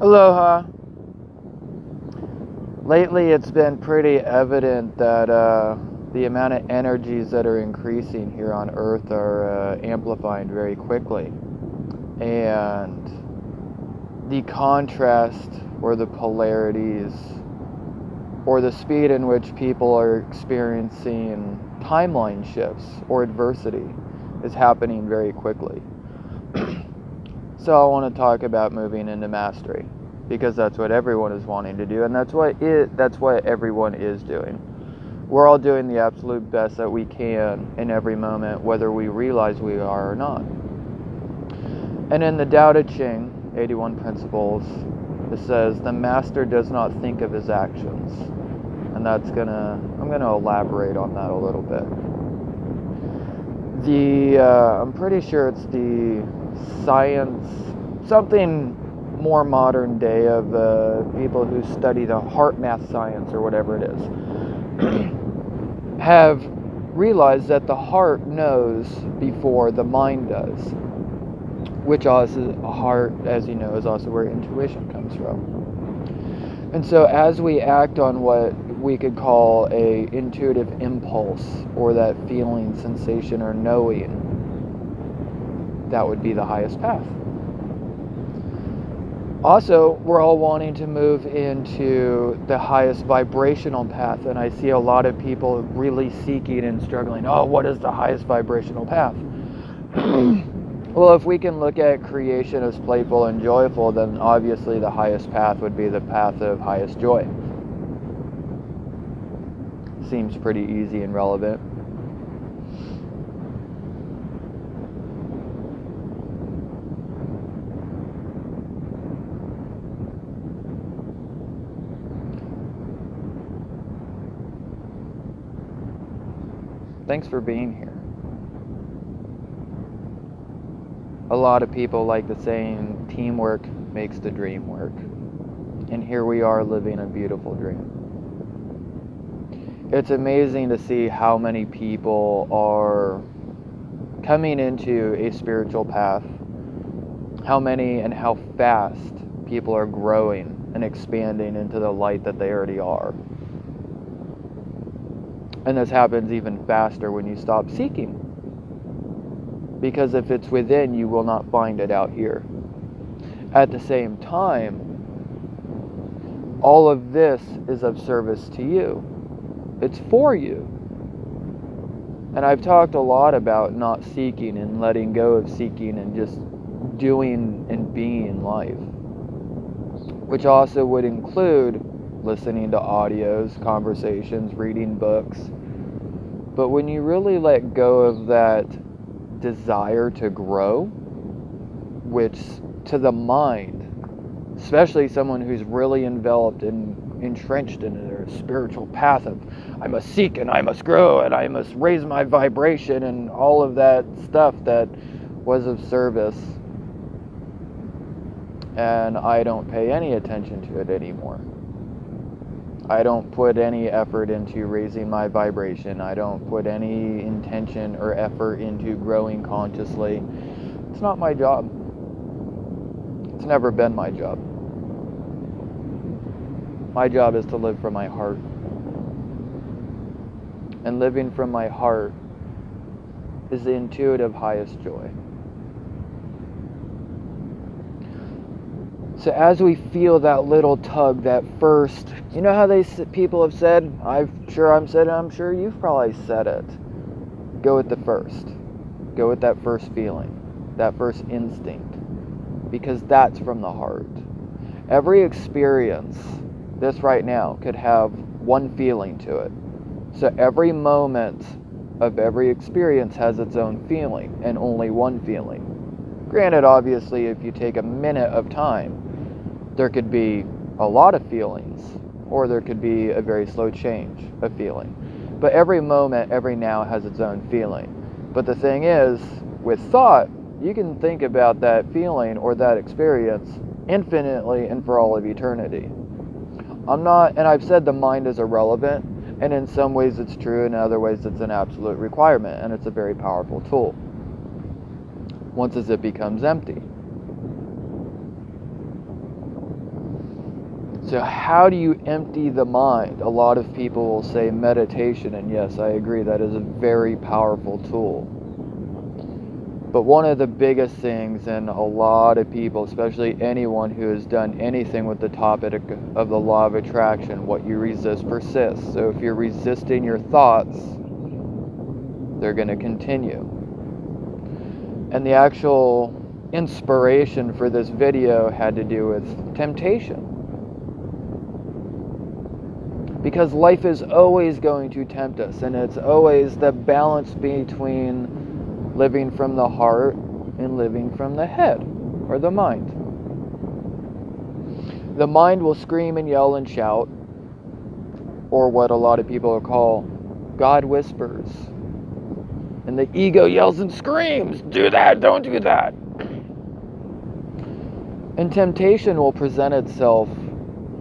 Aloha. Lately it's been pretty evident that the amount of energies that are increasing here on Earth are amplifying very quickly. And the contrast or the polarities or the speed in which people are experiencing timeline shifts or adversity is happening very quickly. So I want to talk about moving into mastery, because that's what everyone is wanting to do, and that's what everyone is doing. We're all doing the absolute best that we can in every moment, whether we realize we are or not. And in the Tao Te Ching, 81 Principles, it says the master does not think of his actions. And I'm gonna elaborate on that a little bit. I'm pretty sure it's the science, something more modern day of people who study the heart math science or whatever it is, have realized that the heart knows before the mind does, which also, heart, as you know, is also where intuition comes from. And so as we act on what we could call a intuitive impulse, or that feeling, sensation, or knowing, that would be the highest path. Also, we're all wanting to move into the highest vibrational path, and I see a lot of people really seeking and struggling. Oh, what is the highest vibrational path? Well, if we can look at creation as playful and joyful, then obviously the highest path would be the path of highest joy. Seems pretty easy and relevant. Thanks for being here. A lot of people like the saying, teamwork makes the dream work. And here we are living a beautiful dream. It's amazing to see how many people are coming into a spiritual path, how many and how fast people are growing and expanding into the light that they already are. And this happens even faster when you stop seeking. Because if it's within, you will not find it out here. At the same time, all of this is of service to you. It's for you. And I've talked a lot about not seeking and letting go of seeking and just doing and being life, which also would include listening to audios, conversations, reading books. But when you really let go of that desire to grow, which to the mind, especially someone who's really enveloped and entrenched in their spiritual path of I must seek and I must grow and I must raise my vibration and all of that stuff that was of service, and I don't pay any attention to it anymore. I don't put any effort into raising my vibration. I don't put any intention or effort into growing consciously. It's not my job. It's never been my job. My job is to live from my heart. And living from my heart is the intuitive highest joy. So as we feel that little tug, that first, you know how people have said, I'm sure you've probably said it. Go with the first. Go with that first feeling, that first instinct, because that's from the heart. Every experience, this right now, could have one feeling to it. So every moment of every experience has its own feeling, and only one feeling. Granted, obviously, if you take a minute of time, there could be a lot of feelings, or there could be a very slow change of feeling. But every moment, every now has its own feeling. But the thing is, with thought, you can think about that feeling or that experience infinitely and for all of eternity. And I've said the mind is irrelevant, and in some ways it's true, in other ways it's an absolute requirement, and it's a very powerful tool once as it becomes empty. So how do you empty the mind? A lot of people will say meditation, and yes, I agree, that is a very powerful tool. But one of the biggest things, and a lot of people, especially anyone who has done anything with the topic of the law of attraction, what you resist persists. So if you're resisting your thoughts, they're going to continue. And the actual inspiration for this video had to do with temptation. Because life is always going to tempt us, and it's always the balance between living from the heart and living from the head, or the mind. The mind will scream and yell and shout, or what a lot of people call God whispers. And the ego yells and screams, do that, don't do that. And temptation will present itself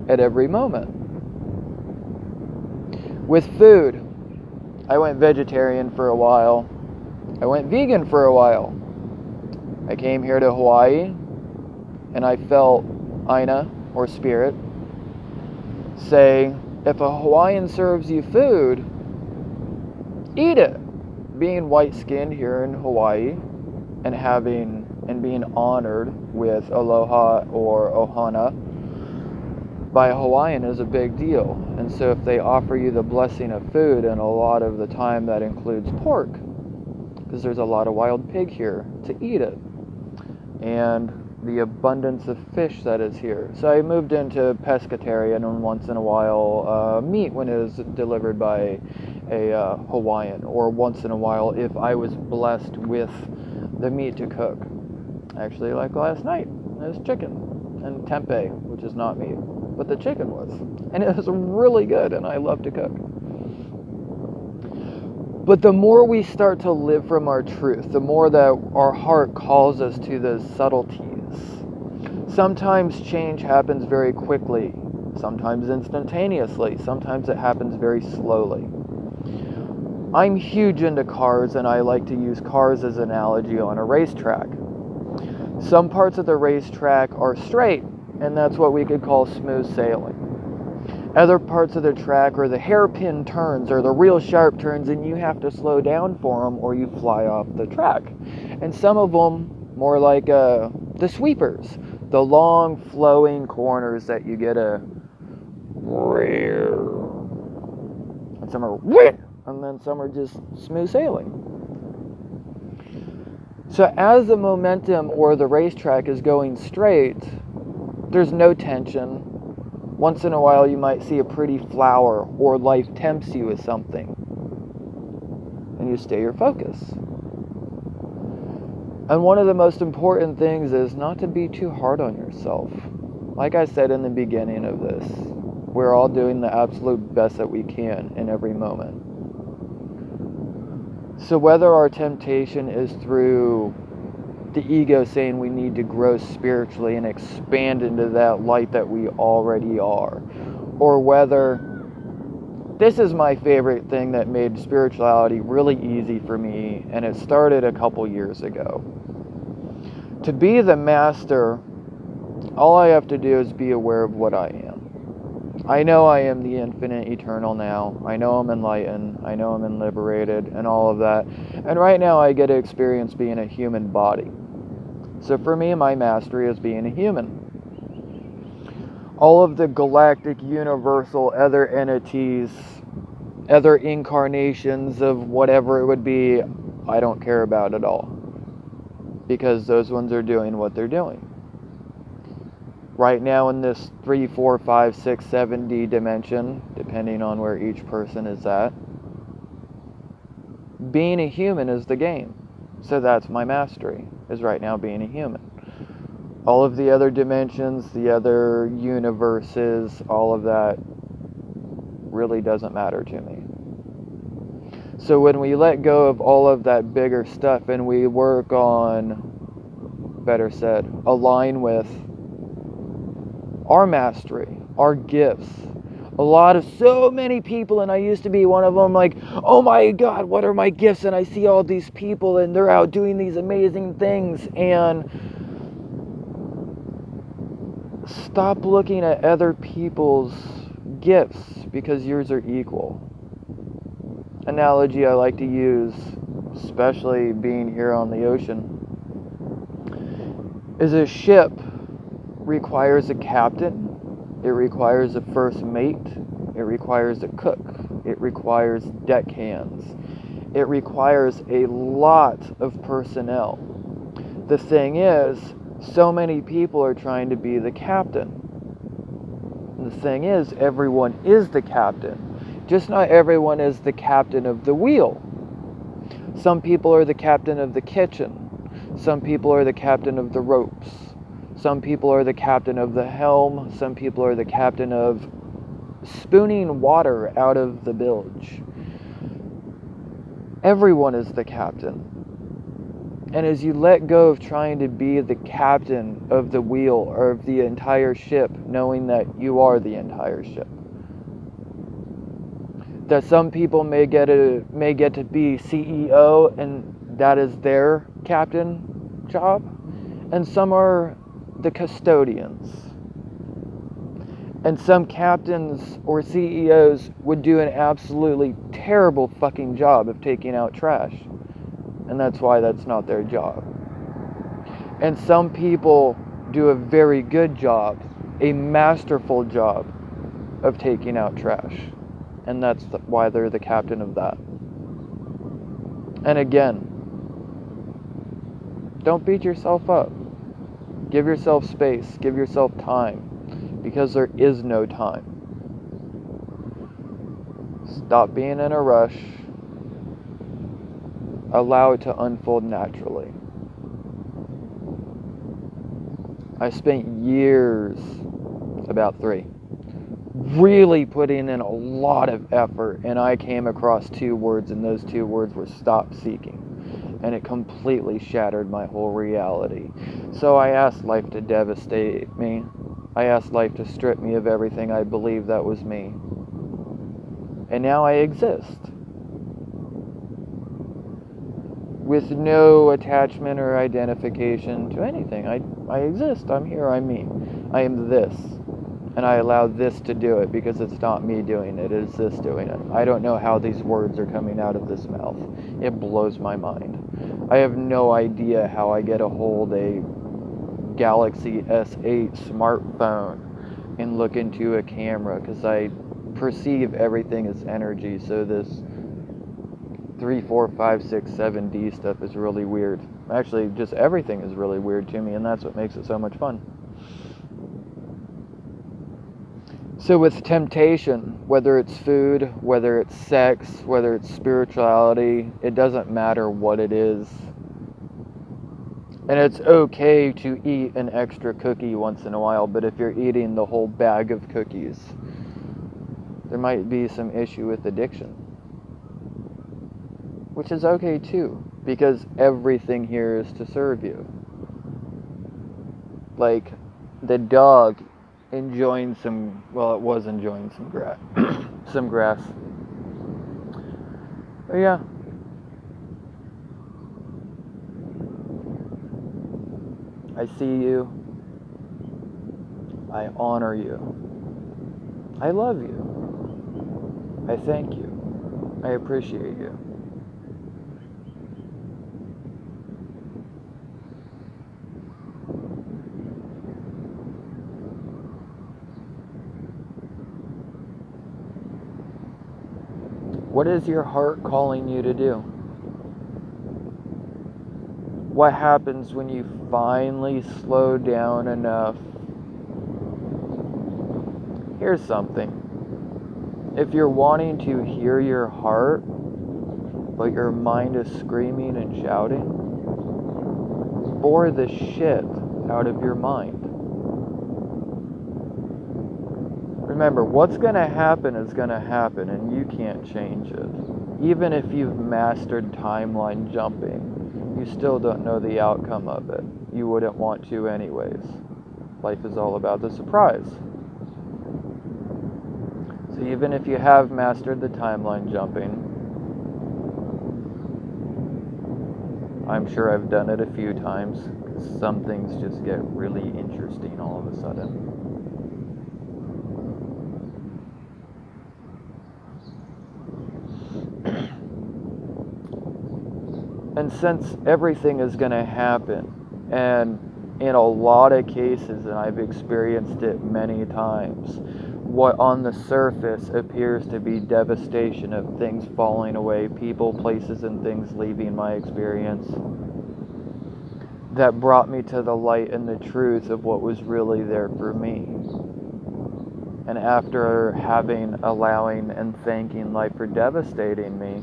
at every moment. With food, I went vegetarian for a while. I went vegan for a while. I came here to Hawaii, and I felt Aina, or spirit, say, if a Hawaiian serves you food, eat it. Being white-skinned here in Hawaii, and being honored with aloha or ohana by a Hawaiian is a big deal. And so if they offer you the blessing of food, and a lot of the time that includes pork, because there's a lot of wild pig here, to eat it, and the abundance of fish that is here. So I moved into pescatarian, and once in a while meat when it is delivered by a Hawaiian, or once in a while if I was blessed with the meat to cook. Actually, like last night, it was chicken and tempeh, which is not meat, but the chicken was, and it was really good, and I love to cook. But the more we start to live from our truth, the more that our heart calls us to those subtleties. Sometimes change happens very quickly, sometimes instantaneously, sometimes it happens very slowly. I'm huge into cars, and I like to use cars as an analogy on a racetrack. Some parts of the racetrack are straight, and that's what we could call smooth sailing. Other parts of the track are the hairpin turns, or the real sharp turns, and you have to slow down for them or you fly off the track. And some of them more like the sweepers, the long flowing corners that you get and some are and then some are just smooth sailing. So as the momentum or the racetrack is going straight, there's no tension. Once in a while you might see a pretty flower, or life tempts you with something, and you stay your focus. And one of the most important things is not to be too hard on yourself. Like I said in the beginning of this, we're all doing the absolute best that we can in every moment. So whether our temptation is through the ego saying we need to grow spiritually and expand into that light that we already are, or whether this is my favorite thing that made spirituality really easy for me, and it started a couple years ago. To be the master, all I have to do is be aware of what I am. I know I am the infinite eternal now. I know I'm enlightened. I know I'm liberated and all of that. And right now I get to experience being a human body. So for me, my mastery is being a human. All of the galactic, universal, other entities, other incarnations of whatever it would be, I don't care about at all. Because those ones are doing what they're doing. Right now in this 3, 4, 5, 6, 7D dimension, depending on where each person is at, being a human is the game. So that's my mastery, is right now being a human. All of the other dimensions, the other universes, all of that really doesn't matter to me. So when we let go of all of that bigger stuff and we work on, better said, align with our mastery, our gifts. So many people, and I used to be one of them, like, oh my God, what are my gifts? And I see all these people and they're out doing these amazing things, and Stop looking at other people's gifts because yours are equal. Analogy I like to use, especially being here on the ocean, is a ship requires a captain, it requires a first mate, it requires a cook, it requires deckhands, it requires a lot of personnel. The thing is, so many people are trying to be the captain. And the thing is, everyone is the captain. Just not everyone is the captain of the wheel. Some people are the captain of the kitchen. Some people are the captain of the ropes. Some people are the captain of the helm. Some people are the captain of spooning water out of the bilge. Everyone is the captain. And as you let go of trying to be the captain of the wheel or of the entire ship, knowing that you are the entire ship, that some people may get to be CEO and that is their captain job, and some are the custodians. And some captains or CEOs would do an absolutely terrible fucking job of taking out trash. And that's why that's not their job. And some people do a very good job, a masterful job of taking out trash. And that's why they're the captain of that. And again, don't beat yourself up. Give yourself space, give yourself time, because there is no time. Stop being in a rush. Allow it to unfold naturally. I spent years, about 3, really putting in a lot of effort, and I came across 2 words, and those 2 words were stop seeking. And it completely shattered my whole reality. So I asked life to devastate me. I asked life to strip me of everything I believed that was me. And now I exist. With no attachment or identification to anything. I exist. I'm here. I'm me. I am this. And I allow this to do it because it's not me doing it. It is this doing it. I don't know how these words are coming out of this mouth. It blows my mind. I have no idea how I get a hold of a Galaxy S8 smartphone and look into a camera, because I perceive everything as energy. So this 3, 4, 5, 6, 7D stuff is really weird. Actually, just everything is really weird to me, and that's what makes it so much fun. So with temptation, whether it's food, whether it's sex, whether it's spirituality, it doesn't matter what it is. And it's okay to eat an extra cookie once in a while, but if you're eating the whole bag of cookies, there might be some issue with addiction. Which is okay too, because everything here is to serve you. Like the dog enjoying some, well, it was enjoying some grass. Some grass. But yeah. I see you. I honor you. I love you. I thank you. I appreciate you. What is your heart calling you to do? What happens when you finally slow down enough? Here's something. If you're wanting to hear your heart, but your mind is screaming and shouting, bore the shit out of your mind. Remember, what's going to happen is going to happen, and you can't change it. Even if you've mastered timeline jumping, you still don't know the outcome of it. You wouldn't want to anyways. Life is all about the surprise. So even if you have mastered the timeline jumping, I'm sure I've done it a few times, some things just get really interesting all of a sudden. And since everything is going to happen, and in a lot of cases, and I've experienced it many times, what on the surface appears to be devastation of things falling away, people, places, and things leaving my experience, that brought me to the light and the truth of what was really there for me. And after allowing and thanking life for devastating me,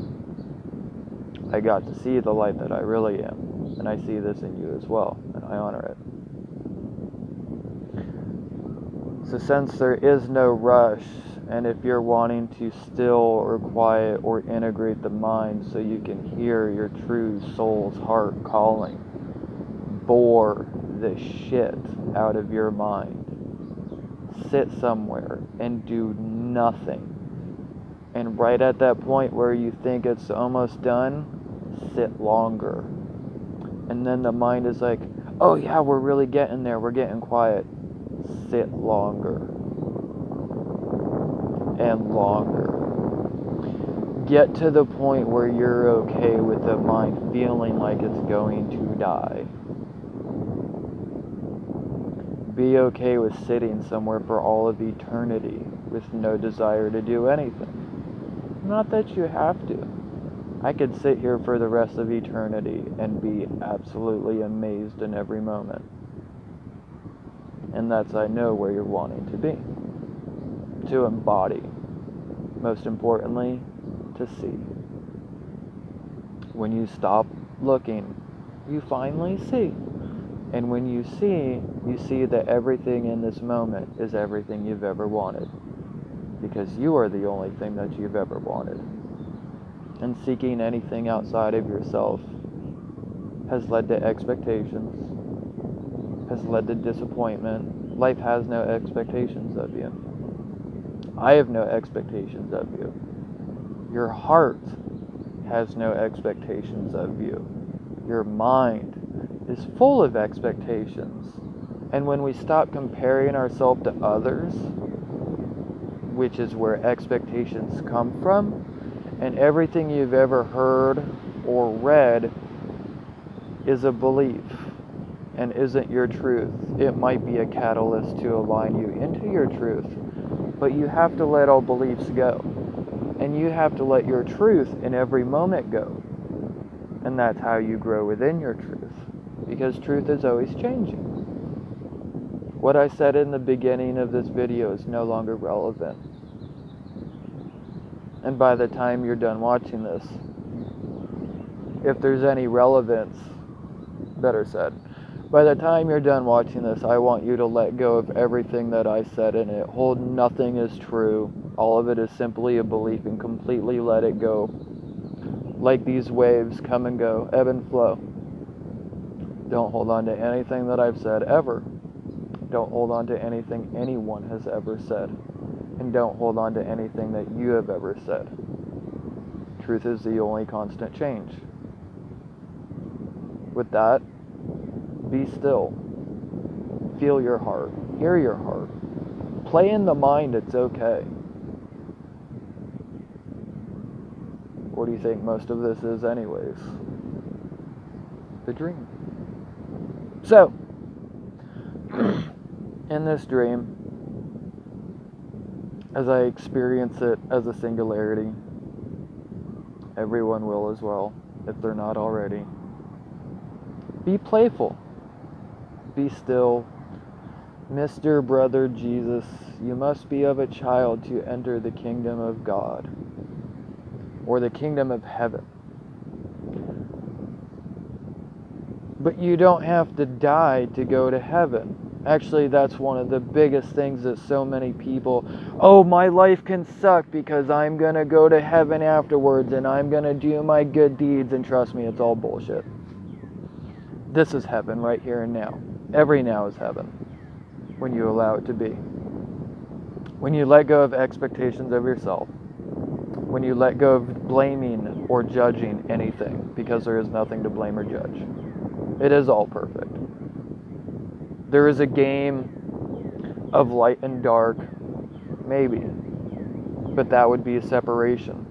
I got to see the light that I really am. And I see this in you as well, and I honor it. So since there is no rush, and if you're wanting to still or quiet or integrate the mind so you can hear your true soul's heart calling, bore the shit out of your mind. Sit somewhere and do nothing. And right at that point where you think it's almost done, sit longer. And then the mind is like, oh yeah, we're really getting there, we're getting quiet. Sit longer and longer. Get to the point where you're okay with the mind feeling like it's going to die. Be okay with sitting somewhere for all of eternity with no desire to do anything. Not that you have to. I could sit here for the rest of eternity and be absolutely amazed in every moment. And that's, I know, where you're wanting to be. To embody. Most importantly, to see. When you stop looking, you finally see. And when you see that everything in this moment is everything you've ever wanted. Because you are the only thing that you've ever wanted. And seeking anything outside of yourself has led to expectations, has led to disappointment. Life has no expectations of you. I have no expectations of you. Your heart has no expectations of you. Your mind is full of expectations. And when we stop comparing ourselves to others, which is where expectations come from, and everything you've ever heard or read is a belief and isn't your truth. It might be a catalyst to align you into your truth, but you have to let all beliefs go. And you have to let your truth in every moment go. And that's how you grow within your truth. Because truth is always changing. What I said in the beginning of this video is no longer relevant. And by the time you're done watching this, if there's any relevance, better said, by the time you're done watching this, I want you to let go of everything that I said in it. Hold nothing as true. All of it is simply a belief, and completely let it go. Like these waves come and go, ebb and flow. Don't hold on to anything that I've said ever. Don't hold on to anything anyone has ever said. And don't hold on to anything that you have ever said. Truth is the only constant change. With that, be still. Feel your heart. Hear your heart. Play in the mind, it's okay. What do you think most of this is anyways? The dream. So, in this dream, as I experience it as a singularity, everyone will as well, if they're not already. Be playful. Be still. Mr. Brother Jesus, you must be of a child to enter the kingdom of God, or the kingdom of heaven. But you don't have to die to go to heaven. Actually, that's one of the biggest things that so many people, oh, my life can suck because I'm going to go to heaven afterwards and I'm going to do my good deeds, and trust me, it's all bullshit. This is heaven right here and now. Every now is heaven when you allow it to be. When you let go of expectations of yourself. When you let go of blaming or judging anything, because there is nothing to blame or judge. It is all perfect. There is a game of light and dark, maybe, but that would be a separation.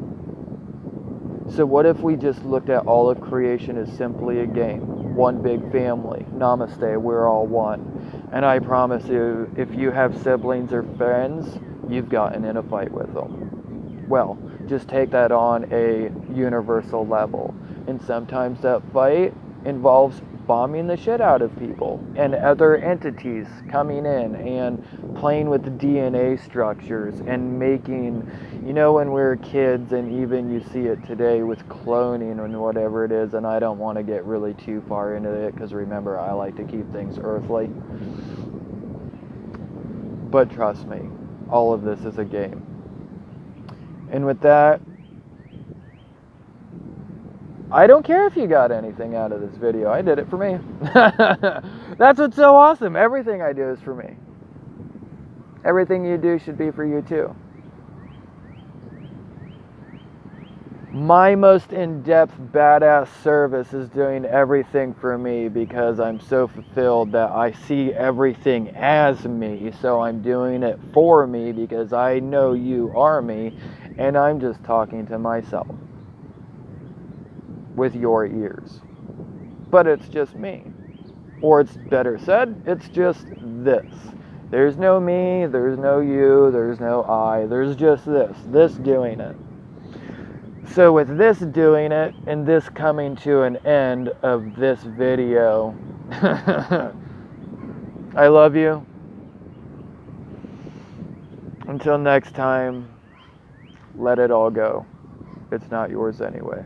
So what if we just looked at all of creation as simply a game? One big family. Namaste, we're all one. And I promise you, if you have siblings or friends, you've gotten in a fight with them. Well, just take that on a universal level. And sometimes that fight involves bombing the shit out of people and other entities coming in and playing with the DNA structures and making, you know, when we were kids, and even you see it today with cloning and whatever it is, and I don't want to get really too far into it because remember, I like to keep things earthly. But trust me, all of this is a game. And with that, I don't care if you got anything out of this video. I did it for me. That's what's so awesome. Everything I do is for me. Everything you do should be for you too. My most in-depth badass service is doing everything for me because I'm so fulfilled that I see everything as me. So I'm doing it for me because I know you are me and I'm just talking to myself with your ears. But it's just me. Or it's better said, it's just this. There's no me, there's no you, there's no I, there's just this doing it. So with this doing it, and this coming to an end of this video, I love you. Until next time, let it all go. It's not yours anyway.